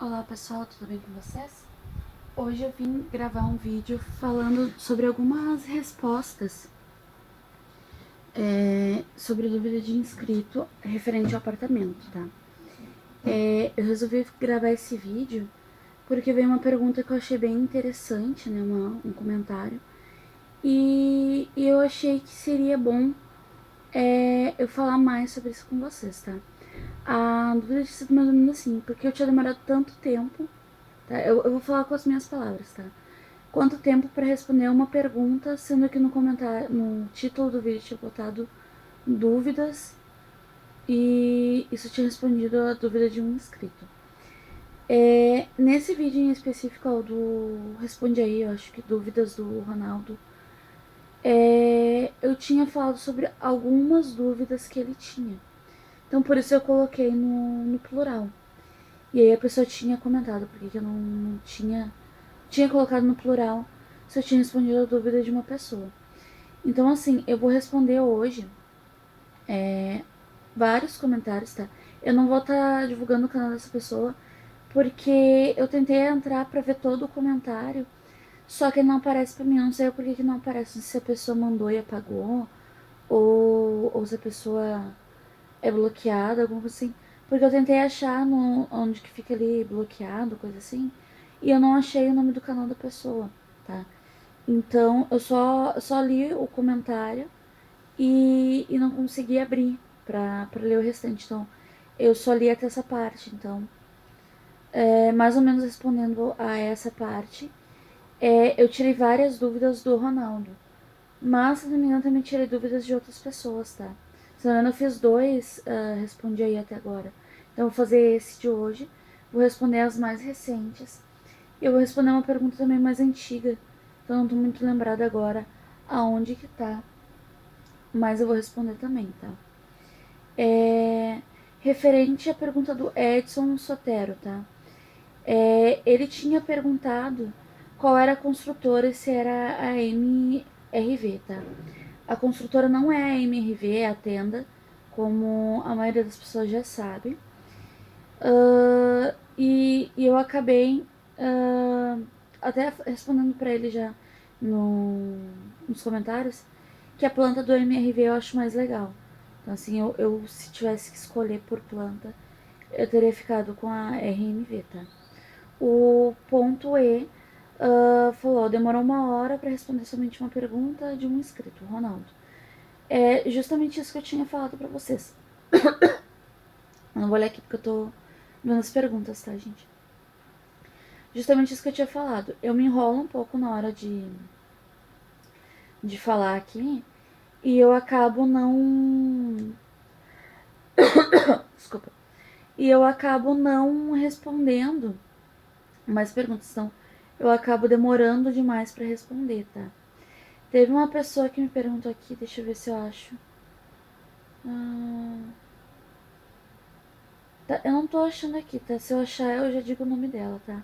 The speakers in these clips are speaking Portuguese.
Olá pessoal, tudo bem com vocês? Hoje eu vim gravar um vídeo falando sobre algumas respostas sobre dúvida de inscrito referente ao apartamento, tá? Eu resolvi gravar esse vídeo porque veio uma pergunta que eu achei bem interessante, né? Um comentário. E eu achei que seria bom eu falar mais sobre isso com vocês, tá? A dúvida tinha sido mais ou menos assim, porque eu tinha demorado tanto tempo, tá? Eu vou falar com as minhas palavras, tá? Quanto tempo para responder uma pergunta, sendo que no comentário, no título do vídeo tinha botado dúvidas e isso tinha respondido a dúvida de um inscrito. Nesse vídeo em específico, ó, do Responde Aí, eu acho que dúvidas do Ronaldo, eu tinha falado sobre algumas dúvidas que ele tinha. Então por isso eu coloquei no plural. E aí a pessoa tinha comentado porque eu não tinha colocado no plural se eu tinha respondido a dúvida de uma pessoa. Então, assim, eu vou responder hoje vários comentários, tá? Eu não vou estar divulgando o canal dessa pessoa, porque eu tentei entrar pra ver todo o comentário, só que ele não aparece pra mim. Eu não sei por que não aparece, se a pessoa mandou e apagou, ou se a pessoa é bloqueada, alguma coisa assim. Porque eu tentei achar onde que fica ali bloqueado, coisa assim, e eu não achei o nome do canal da pessoa, tá? Então eu só li o comentário e não consegui abrir pra ler o restante. Então eu só li até essa parte. Então, mais ou menos respondendo a essa parte, eu tirei várias dúvidas do Ronaldo. Mas, se não me engano, também tirei dúvidas de outras pessoas, tá? Se não me engano, eu fiz dois, respondi aí até agora. Então, eu vou fazer esse de hoje. Vou responder as mais recentes. E eu vou responder uma pergunta também mais antiga. Então, não tô muito lembrada agora aonde que tá. Mas eu vou responder também, tá? Referente à pergunta do Edson Sotero, tá? Ele tinha perguntado qual era a construtora e se era a MRV, tá? A construtora não é a MRV, é a Tenda, como a maioria das pessoas já sabe. E eu acabei até respondendo pra ele já nos comentários que a planta do MRV eu acho mais legal. Então, assim, eu se tivesse que escolher por planta, eu teria ficado com a RMV, tá? O ponto E falou: demorou 1 hora para responder somente uma pergunta de um inscrito, Ronaldo. É justamente isso que eu tinha falado pra vocês. Eu não vou ler aqui porque eu tô vendo as perguntas, tá, gente? Justamente isso que eu tinha falado. Eu me enrolo um pouco na hora de falar aqui e eu acabo não. Desculpa. E eu acabo não respondendo mais perguntas. Então, eu acabo demorando demais pra responder, tá? Teve uma pessoa que me perguntou aqui, deixa eu ver se eu acho. Tá, eu não tô achando aqui, tá? Se eu achar, eu já digo o nome dela, tá?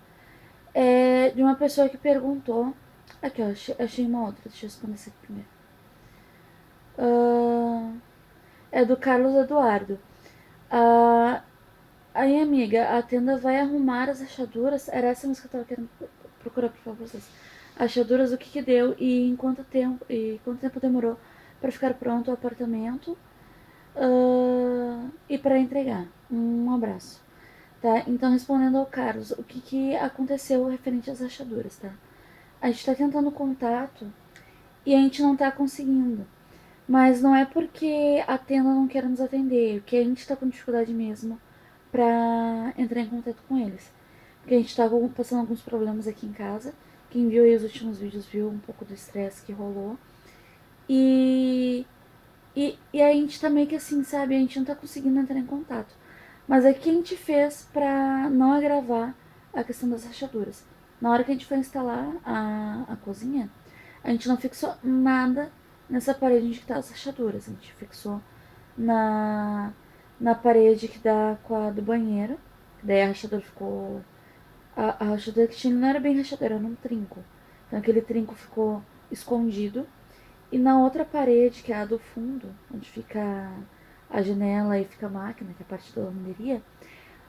É de uma pessoa que perguntou. Aqui, ó, achei uma outra. Deixa eu responder essa aqui primeiro. É do Carlos Eduardo. Aí, amiga, a tenda vai arrumar as achaduras. Era essa música que eu tava querendo procurar pra vocês. Achaduras, o que que deu e em quanto tempo demorou pra ficar pronto o apartamento e pra entregar. Um abraço. Tá? Então, respondendo ao Carlos, o que que aconteceu referente às achaduras, tá? A gente tá tentando contato e a gente não tá conseguindo. Mas não é porque a tenda não quer nos atender, que a gente tá com dificuldade mesmo pra entrar em contato com eles. Porque a gente tá passando alguns problemas aqui em casa. Quem viu aí os últimos vídeos viu um pouco do estresse que rolou. E, e a gente tá meio que assim, sabe? A gente não tá conseguindo entrar em contato. Mas o que a gente fez pra não agravar a questão das rachaduras? Na hora que a gente foi instalar a cozinha, a gente não fixou nada nessa parede onde que tá as rachaduras. A gente fixou na, na parede que dá com a do banheiro. Daí a rachadura ficou. A rachadura que tinha não era bem rachadura, era um trinco. Então aquele trinco ficou escondido. E na outra parede, que é a do fundo, onde fica a janela e fica a máquina, que é a parte da lavanderia,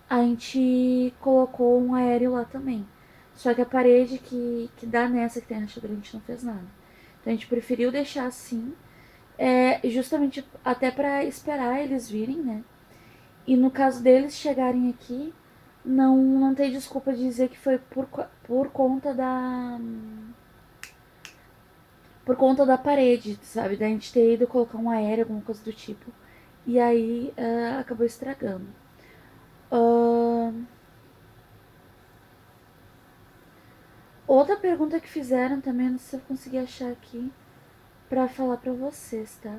a gente colocou um aéreo lá também. Só que a parede que dá nessa que tem a rachadura, a gente não fez nada. Então a gente preferiu deixar assim, justamente até para esperar eles virem, né? E no caso deles chegarem aqui, não tem desculpa de dizer que foi por conta da parede, sabe? Da gente ter ido colocar um aéreo, alguma coisa do tipo. E aí acabou estragando. Outra pergunta que fizeram também, não sei se eu consegui achar aqui pra falar pra vocês, tá?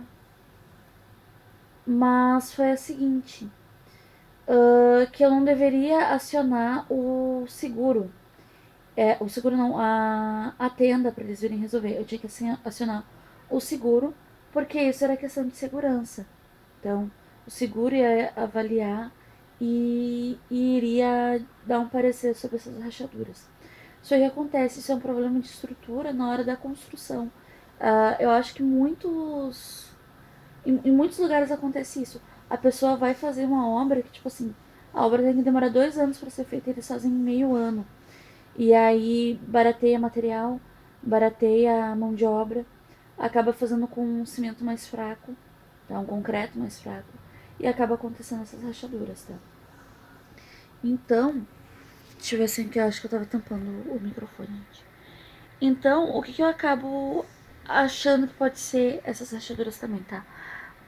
Mas foi a seguinte: que eu não deveria acionar o seguro. O seguro não, a tenda pra eles virem resolver. Eu tinha que acionar o seguro, porque isso era questão de segurança. Então, o seguro ia avaliar e iria dar um parecer sobre essas rachaduras. Só que acontece, isso é um problema de estrutura na hora da construção. Eu acho que em muitos lugares acontece isso. A pessoa vai fazer uma obra que, tipo assim, a obra tem que demorar 2 anos para ser feita, eles fazem em meio ano. E aí barateia material, barateia a mão de obra, acaba fazendo com um cimento mais fraco, tá? Um concreto mais fraco. E acaba acontecendo essas rachaduras, tá? Então, deixa eu ver assim que eu acho que eu tava tampando o microfone. Então, o que eu acabo achando que pode ser essas rachaduras também, tá?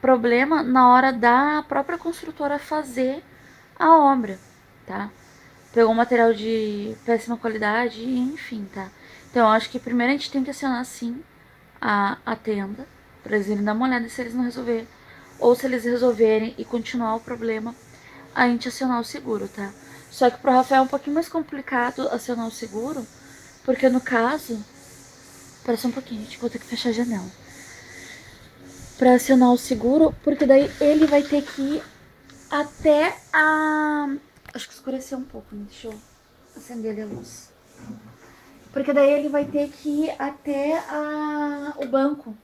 Problema na hora da própria construtora fazer a obra, tá? Pegou um material de péssima qualidade, enfim, tá? Então, eu acho que primeiro a gente tem que acionar, sim, a tenda, pra eles irem dar uma olhada se eles não resolverem. Ou se eles resolverem e continuar o problema, a gente acionar o seguro, tá? Só que pro Rafael é um pouquinho mais complicado acionar o seguro, porque no caso. Espera só um pouquinho, gente, vou ter que fechar a janela. Pra acionar o seguro, porque daí ele vai ter que ir até a. Acho que escureceu um pouco, né? Deixa eu acender ali a luz. Porque daí ele vai ter que ir até o banco.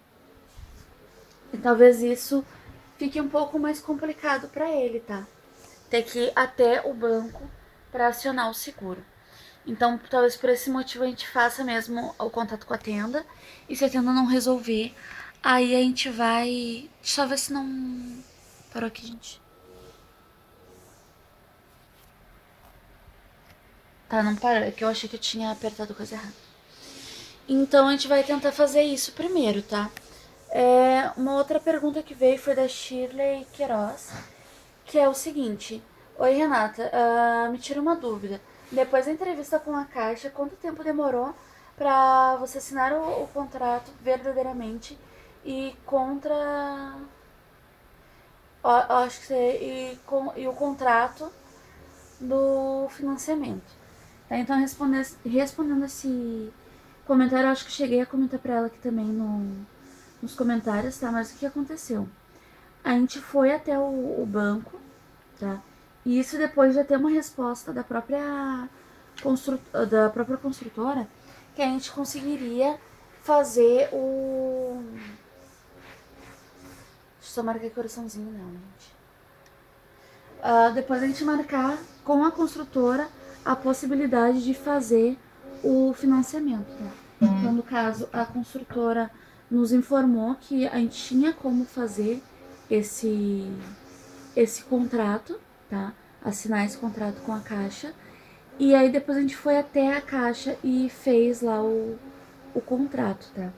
E talvez isso fique um pouco mais complicado para ele, tá? Ter que ir até o banco para acionar o seguro. Então, talvez por esse motivo a gente faça mesmo o contato com a tenda. E se a tenda não resolver, aí a gente vai. Deixa eu ver se não. Parou aqui, gente. Tá, não parou. É que eu achei que eu tinha apertado coisa errada. Então a gente vai tentar fazer isso primeiro, tá? Uma outra pergunta que veio foi da Shirley Queiroz, que é o seguinte: Oi, Renata, me tira uma dúvida. Depois da entrevista com a Caixa, quanto tempo demorou para você assinar o contrato verdadeiramente e contra. Acho que e o contrato do financiamento. Tá, então, respondendo esse comentário, eu acho que cheguei a comentar para ela aqui também nos comentários, tá? Mas o que aconteceu? A gente foi até o banco, tá? E isso depois já ter uma resposta da própria construtora que a gente conseguiria fazer o. Deixa eu só marcar coraçãozinho, não, gente. Depois a gente marcar com a construtora a possibilidade de fazer o financiamento, tá? Então, no caso, a construtora nos informou que a gente tinha como fazer esse, esse contrato, tá? Assinar esse contrato com a Caixa. E aí depois a gente foi até a Caixa e fez lá o contrato, tá?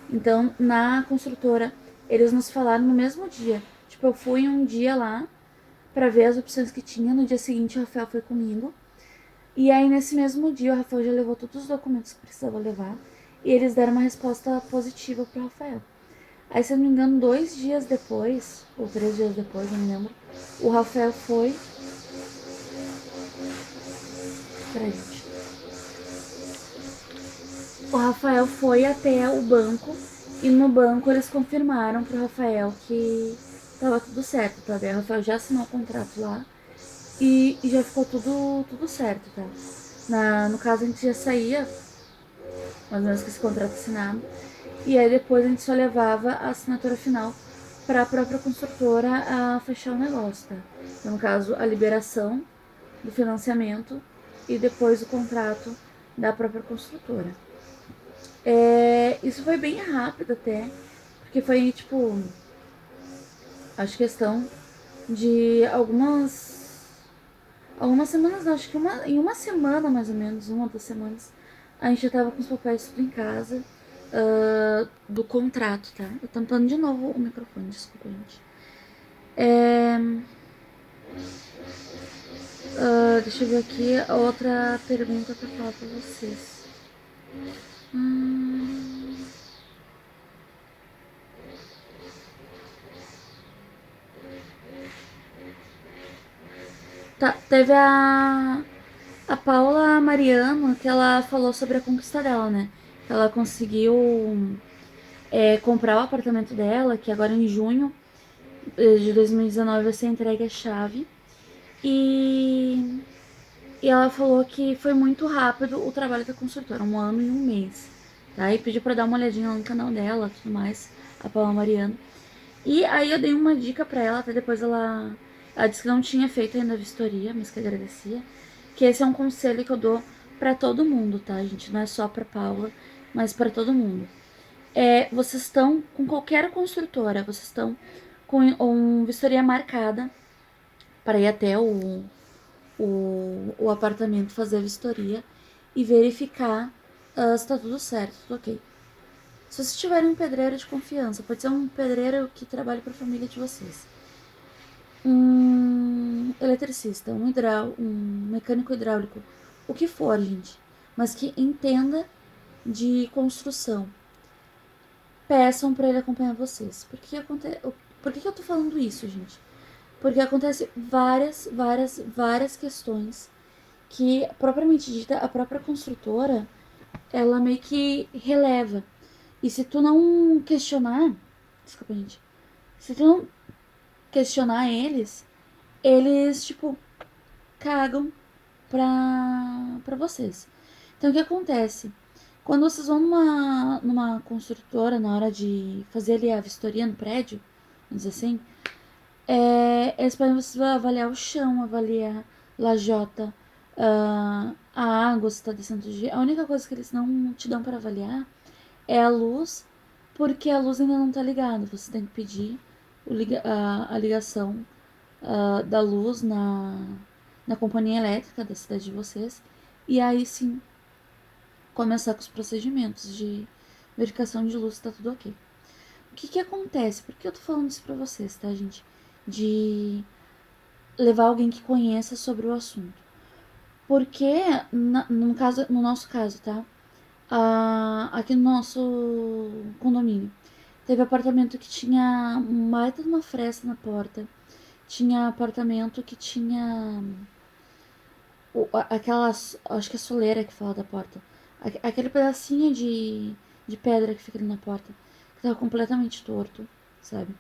Então, na construtora, eles nos falaram no mesmo dia. Tipo, eu fui um dia lá pra ver as opções que tinha. No dia seguinte, o Rafael foi comigo. E aí, nesse mesmo dia, o Rafael já levou todos os documentos que precisava levar. E eles deram uma resposta positiva pro Rafael. Aí, se eu não me engano, 2 dias depois, ou 3 dias depois, não me lembro, o Rafael foi. Peraí, gente. O Rafael foi até o banco e no banco eles confirmaram pro Rafael que tava tudo certo, tá? Daí o Rafael já assinou o contrato lá e já ficou tudo certo, tá? No caso, a gente já saía, mais ou menos com esse contrato assinado, e aí depois a gente só levava a assinatura final para a própria construtora a fechar o negócio, tá? Então, no caso, a liberação do financiamento e depois o contrato da própria construtora. Isso foi bem rápido até, porque foi tipo, acho questão de algumas semanas, não, acho que em uma semana mais ou menos, 1 ou 2 semanas, a gente já tava com os papéis tudo em casa do contrato, tá? Eu tô tampando de novo o microfone, desculpa, gente. Deixa eu ver aqui a outra pergunta pra falar pra vocês. Hum, tá, teve a Paula Mariano, que ela falou sobre a conquista dela, né? Ela conseguiu comprar o apartamento dela, que agora em junho de 2019 vai ser entregue a chave. E, e ela falou que foi muito rápido o trabalho da consultora, 1 ano e 1 mês. Tá? E pediu pra dar uma olhadinha lá no canal dela, tudo mais, a Paula Mariano. E aí eu dei uma dica pra ela, até depois ela disse que não tinha feito ainda a vistoria, mas que agradecia. Que esse é um conselho que eu dou pra todo mundo, tá, gente? Não é só pra Paula, mas pra todo mundo. Vocês estão com qualquer construtora, vocês estão com uma vistoria marcada para ir até o apartamento, fazer a vistoria e verificar se está tudo certo, tudo ok. Se vocês tiverem um pedreiro de confiança, pode ser um pedreiro que trabalhe para a família de vocês, um eletricista, um mecânico hidráulico, o que for, gente, mas que entenda de construção, peçam para ele acompanhar vocês. Por que eu tô falando isso, gente? Porque acontece várias questões que, propriamente dita, a própria construtora, ela meio que releva. E se tu não questionar, desculpa, gente, se tu não questionar eles, tipo, cagam pra vocês. Então, o que acontece? Quando vocês vão numa construtora, na hora de fazer ali a vistoria no prédio, vamos dizer assim, eles podem vocês avaliar o chão, avaliar lajota, a água se está descendo de. A única coisa que eles não te dão para avaliar é a luz, porque a luz ainda não está ligada. Você tem que pedir a ligação da luz na companhia elétrica da cidade de vocês. E aí sim começar com os procedimentos de verificação de luz, tá tudo ok. O que acontece? Por que eu tô falando isso pra vocês, tá, gente? De levar alguém que conheça sobre o assunto. Porque, no nosso caso, tá? Aqui no nosso condomínio, teve apartamento que tinha mais de uma fresta na porta. Tinha apartamento que tinha aquelas, acho que é soleira que fala da porta. Aquele pedacinho de pedra que fica ali na porta, que tava completamente torto, sabe?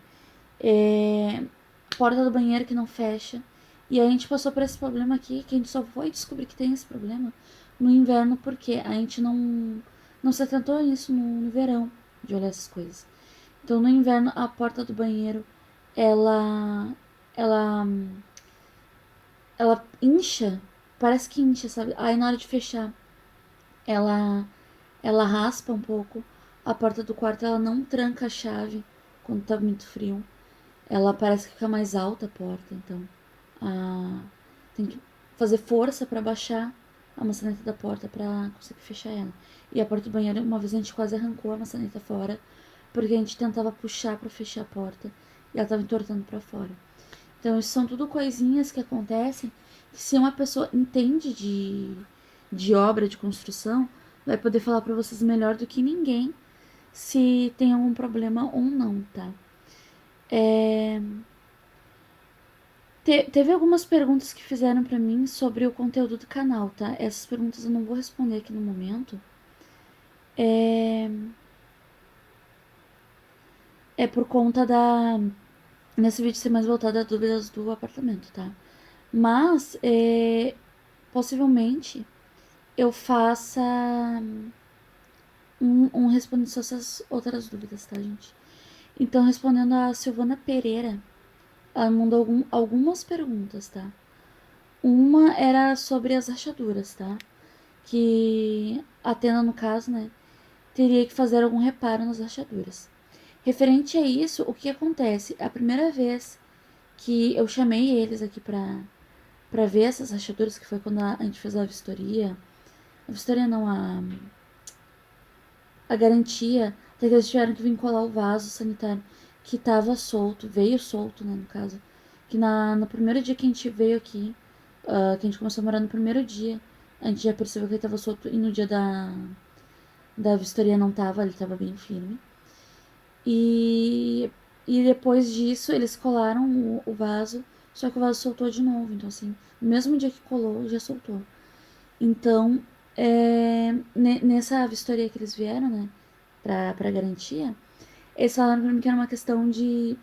Porta do banheiro que não fecha. E a gente passou por esse problema aqui, que a gente só foi descobrir que tem esse problema no inverno, porque a gente não se atentou nisso no verão, de olhar essas coisas. Então no inverno a porta do banheiro, ela ela ela incha, parece que incha, sabe? Aí na hora de fechar, ela ela raspa um pouco. A porta do quarto ela não tranca a chave quando tá muito frio. Ela parece que fica mais alta a porta, então tem que fazer força para baixar a maçaneta da porta para conseguir fechar ela. E a porta do banheiro, uma vez a gente quase arrancou a maçaneta fora, porque a gente tentava puxar para fechar a porta e ela tava entortando para fora. Então, isso são tudo coisinhas que acontecem que, se uma pessoa entende de obra, de construção, vai poder falar para vocês melhor do que ninguém se tem algum problema ou não, tá? Teve algumas perguntas que fizeram pra mim sobre o conteúdo do canal, tá? Essas perguntas eu não vou responder aqui no momento. É por conta nesse vídeo ser mais voltado a dúvidas do apartamento, tá? Mas, possivelmente, eu faça um respondendo só essas outras dúvidas, tá, gente? Então, respondendo a Silvana Pereira, ela mandou algumas perguntas, tá? Uma era sobre as rachaduras, tá? Que a tenda, no caso, né, teria que fazer algum reparo nas rachaduras. Referente a isso, o que acontece? A primeira vez que eu chamei eles aqui pra ver essas rachaduras, que foi quando a gente fez a vistoria não, a garantia, até que eles tiveram que vincular o vaso sanitário que tava solto, veio solto, né, no caso. Que no primeiro dia que a gente veio aqui, que a gente começou a morar no primeiro dia, a gente já percebeu que ele tava solto e no dia da vistoria não tava, ele tava bem firme. E, e depois disso eles colaram o vaso, só que o vaso soltou de novo. Então, assim, no mesmo dia que colou, já soltou. Então, nessa vistoria que eles vieram, né, pra garantia, eles falaram pra mim que era uma questão de.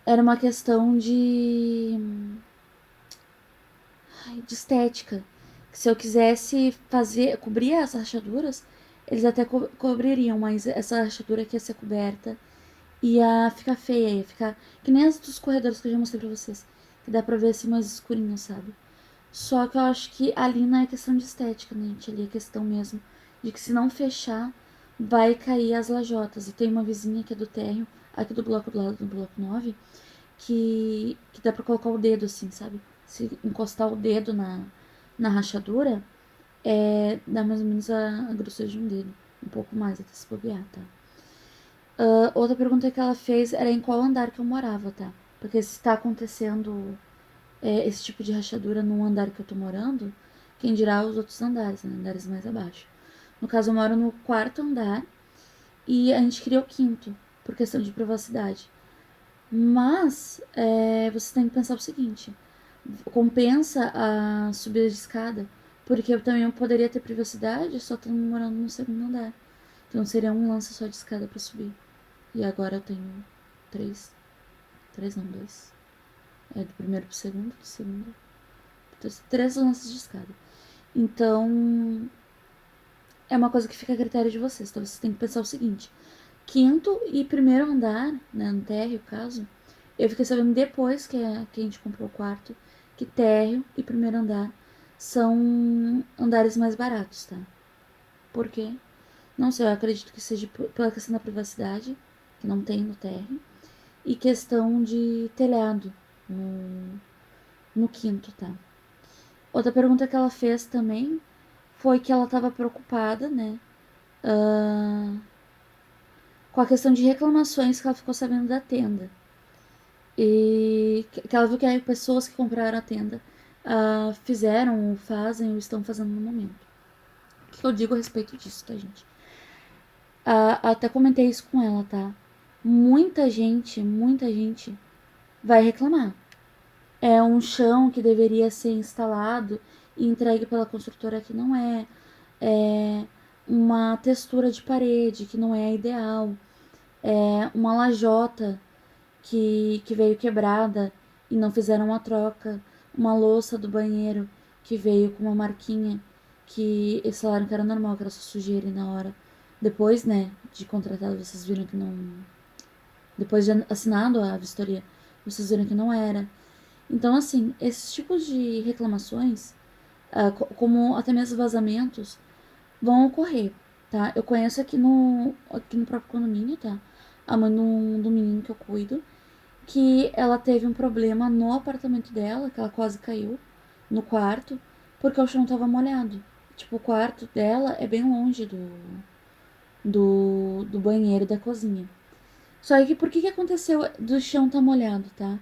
Era uma questão de estética. Que se eu quisesse cobrir as rachaduras, eles até cobririam, mas essa rachadura que ia ser coberta ia ficar feia, ia ficar que nem as dos corredores que eu já mostrei pra vocês. Que dá pra ver assim mais escurinho, sabe? Só que eu acho que ali não é questão de estética, né, gente? Ali é questão mesmo de que se não fechar, vai cair as lajotas. E tem uma vizinha que é do térreo, aqui do bloco do lado do bloco 9, que dá pra colocar o dedo assim, sabe? Se encostar o dedo na rachadura, dá mais ou menos a grossura de um dedo. Um pouco mais até se bobear, tá? Outra pergunta que ela fez era em qual andar que eu morava, tá? Porque se tá acontecendo esse tipo de rachadura no andar que eu tô morando, quem dirá os outros andares, né? Andares mais abaixo. No caso, eu moro no quarto andar e a gente queria o quinto, por questão de privacidade. Mas você tem que pensar o seguinte: compensa a subida de escada, porque eu também poderia ter privacidade só estando morando no segundo andar. Então seria um lance só de escada pra subir. E agora eu tenho três. Três não, dois. Do primeiro pro segundo, do segundo. Três lances de escada. Então, é uma coisa que fica a critério de vocês. Então, vocês têm que pensar o seguinte: quinto e primeiro andar, né, no térreo, caso, eu fiquei sabendo depois que a gente comprou o quarto, que térreo e primeiro andar são andares mais baratos, tá? Por quê? Não sei, eu acredito que seja pela questão da privacidade, que não tem no térreo, e questão de telhado no quinto, tá? Outra pergunta que ela fez também foi que ela estava preocupada, né? Com a questão de reclamações que ela ficou sabendo da tenda. E que ela viu que pessoas que compraram a tenda fizeram, fazem ou estão fazendo no momento. O que eu digo a respeito disso, tá, gente? Até comentei isso com ela, tá? Muita gente vai reclamar. É um chão que deveria ser instalado e entregue pela construtora que não é. É uma textura de parede que não é a ideal. É uma lajota que veio quebrada e não fizeram uma troca. Uma louça do banheiro que veio com uma marquinha que eles falaram que era normal, que era só sujeira na hora. Depois, né, de contratado, vocês viram que não. Depois de assinado a vistoria, vocês viram que não era. Então, assim, esses tipos de reclamações, como até mesmo vazamentos, vão ocorrer, tá? Eu conheço aqui no próprio condomínio, tá? A mãe do menino que eu cuido, que ela teve um problema no apartamento dela, que ela quase caiu no quarto, porque o chão tava molhado. Tipo, o quarto dela é bem longe do banheiro e da cozinha. Só que por que aconteceu do chão tá molhado, tá?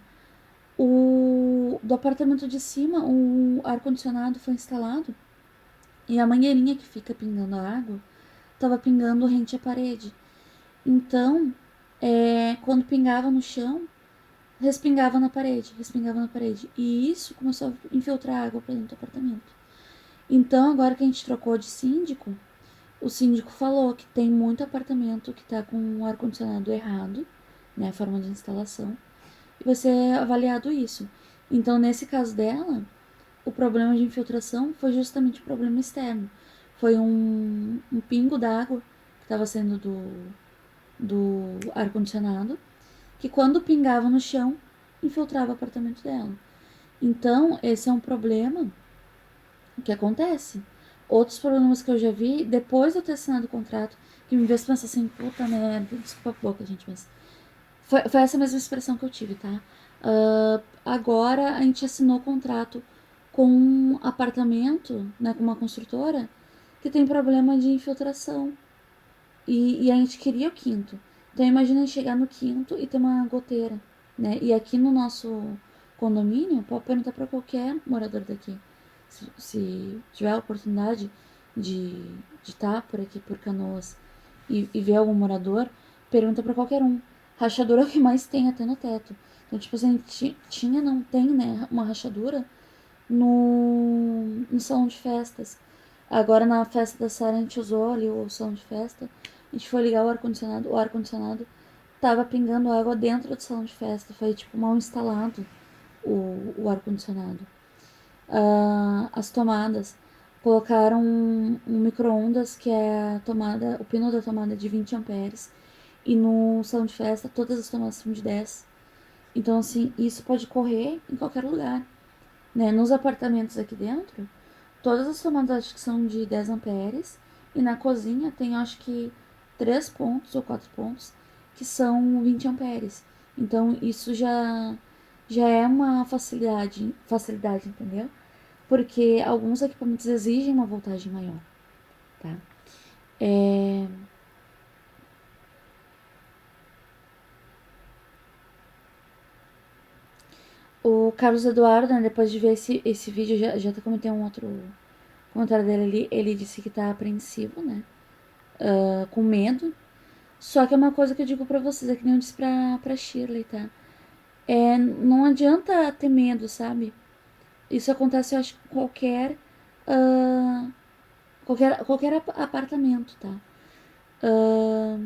Do apartamento de cima, o ar-condicionado foi instalado e a mangueirinha que fica pingando a água tava pingando rente à parede. Então, quando pingava no chão, respingava na parede, respingava na parede. E isso começou a infiltrar água para dentro do apartamento. Então, agora que a gente trocou de síndico, o síndico falou que tem muito apartamento que tá com o ar-condicionado errado, né, a forma de instalação, e vai ser avaliado isso. Então, nesse caso dela, o problema de infiltração foi justamente o problema externo. Foi um pingo d'água que estava saindo do ar-condicionado, que quando pingava no chão, infiltrava o apartamento dela. Então, esse é um problema que acontece. Outros problemas que eu já vi, depois de eu ter assinado o contrato, que me fez pensar assim, puta merda, desculpa a boca, gente, mas foi essa mesma expressão que eu tive, tá? Agora a gente assinou o contrato com um apartamento, né, com uma construtora, que tem problema de infiltração. E a gente queria o quinto. Então imagina chegar no quinto e ter uma goteira, né? E aqui no nosso condomínio, pode perguntar para qualquer morador daqui. Se tiver a oportunidade de estar por aqui, por Canoas, e ver algum morador, pergunta para qualquer um. Rachadura é o que mais tem até no teto. Então, tipo, a gente tinha, não tem, né, uma rachadura no salão de festas. Agora na festa da Sara a gente usou ali o salão de festa. A gente foi ligar o ar-condicionado tava pingando água dentro do salão de festa. Foi tipo mal instalado o ar-condicionado. As tomadas. Colocaram um micro-ondas que é a tomada, o pino da tomada é de 20 amperes. E no salão de festa todas as tomadas são de 10. Então assim, isso pode correr em qualquer lugar. Né? Nos apartamentos aqui dentro, todas as tomadas acho que são de 10 amperes. E na cozinha tem acho que 3 pontos ou 4 pontos que são 20 amperes. Então isso já é uma facilidade, entendeu? Porque alguns equipamentos exigem uma voltagem maior, tá? É, o Carlos Eduardo, né, depois de ver esse vídeo, já até comentei um outro comentário dele ali, ele disse que tá apreensivo, né? Com medo. Só que é uma coisa que eu digo pra vocês, é que nem eu disse pra Shirley, tá? Não adianta ter medo, sabe? Isso acontece, eu acho, com ah, qualquer apartamento, tá? Ah,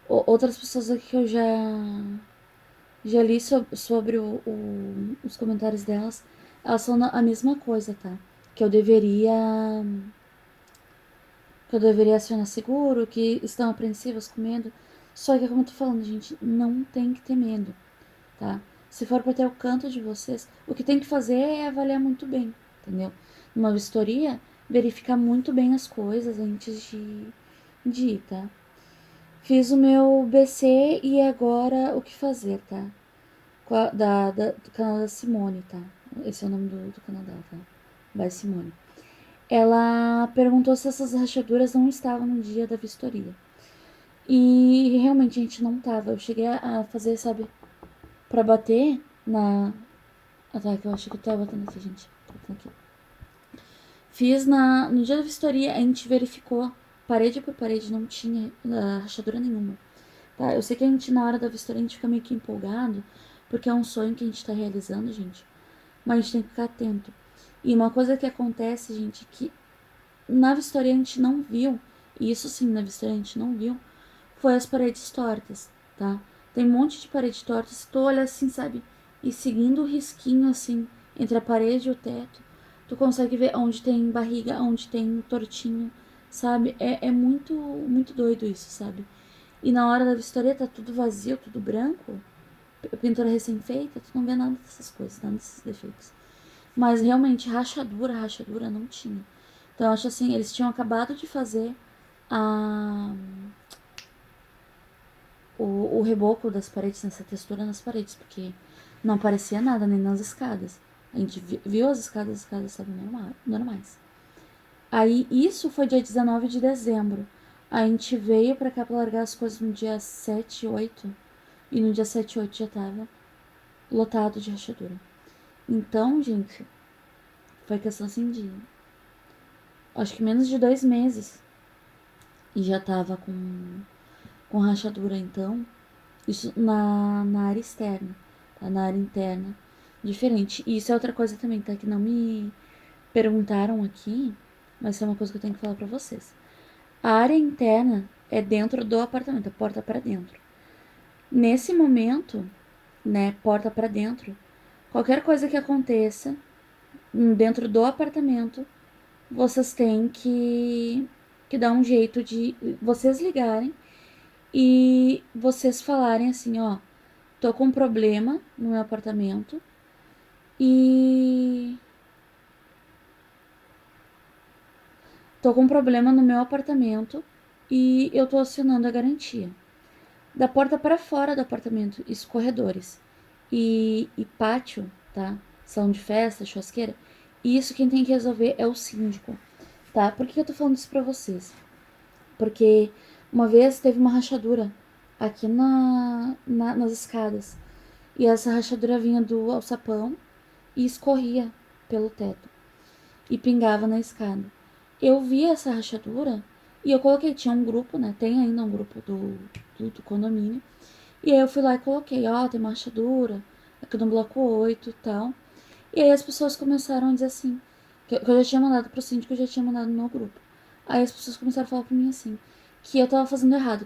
outras pessoas aqui que eu já li sobre os comentários delas, elas falam a mesma coisa, tá? Que eu deveria que eu deveria acionar seguro, que estão apreensivas com medo. Só que, como eu tô falando, gente, não tem que ter medo, tá? Se for para ter o canto de vocês, o que tem que fazer é avaliar muito bem, entendeu? Numa vistoria, verificar muito bem as coisas antes de ir, tá? Fiz o meu BC e agora o que fazer, tá? Do canal da Simone, tá? Esse é o nome do canal dela, tá? By Simone. Ela perguntou se essas rachaduras não estavam no dia da vistoria. E realmente a gente não tava. Eu cheguei a fazer, sabe, pra bater na. Ah tá, que eu acho que eu tava batendo aqui, gente. Aqui. Fiz no dia da vistoria, a gente verificou parede por parede, não tinha rachadura nenhuma. Tá? Eu sei que a gente, na hora da vistoria, a gente fica meio que empolgado, porque é um sonho que a gente tá realizando, gente. Mas a gente tem que ficar atento. E uma coisa que acontece, gente, que na vistoria a gente não viu, e isso sim, na vistoria a gente não viu, foi as paredes tortas, tá? Tem um monte de parede torta, se tu olha assim, sabe? E seguindo o risquinho assim, entre a parede e o teto, tu consegue ver onde tem barriga, onde tem tortinho, sabe? É muito doido isso, sabe? E na hora da vistoria tá tudo vazio, tudo branco, pintura recém-feita, tu não vê nada dessas coisas, nada desses defeitos. Mas realmente, rachadura não tinha. Então eu acho assim, eles tinham acabado de fazer a, o reboco das paredes, nessa textura nas paredes, porque não aparecia nada nem nas escadas. A gente viu as escadas estavam normais. Aí isso foi dia 19 de dezembro. A gente veio pra cá pra largar as coisas no dia 7, 8. E no dia 7 e 8 já tava lotado de rachadura. Então, gente, foi questão assim de. Acho que menos de 2 meses. E já tava com rachadura. Então, isso na área externa, tá? Na área interna, diferente. E isso é outra coisa também, tá? Que não me perguntaram aqui, mas é uma coisa que eu tenho que falar pra vocês. A área interna é dentro do apartamento, a porta para dentro. Nesse momento, né, porta para dentro, qualquer coisa que aconteça dentro do apartamento, vocês têm que dar um jeito de vocês ligarem e vocês falarem assim, ó, tô com um problema no meu apartamento e tô com um problema no meu apartamento e eu tô acionando a garantia. Da porta para fora do apartamento, isso corredores e pátio, tá? Salão de festa, churrasqueira. E isso quem tem que resolver é o síndico, tá? Por que eu tô falando isso pra vocês? Porque uma vez teve uma rachadura aqui nas escadas. E essa rachadura vinha do alçapão e escorria pelo teto. E pingava na escada. Eu vi essa rachadura e eu coloquei, tinha um grupo, né? Tem ainda um grupo do condomínio. E aí eu fui lá e coloquei, ó, tem uma rachadura aqui no bloco 8 e tal. E aí as pessoas começaram a dizer assim, que eu já tinha mandado pro síndico, eu já tinha mandado no meu grupo. Aí as pessoas começaram a falar pra mim assim, que eu tava fazendo errado,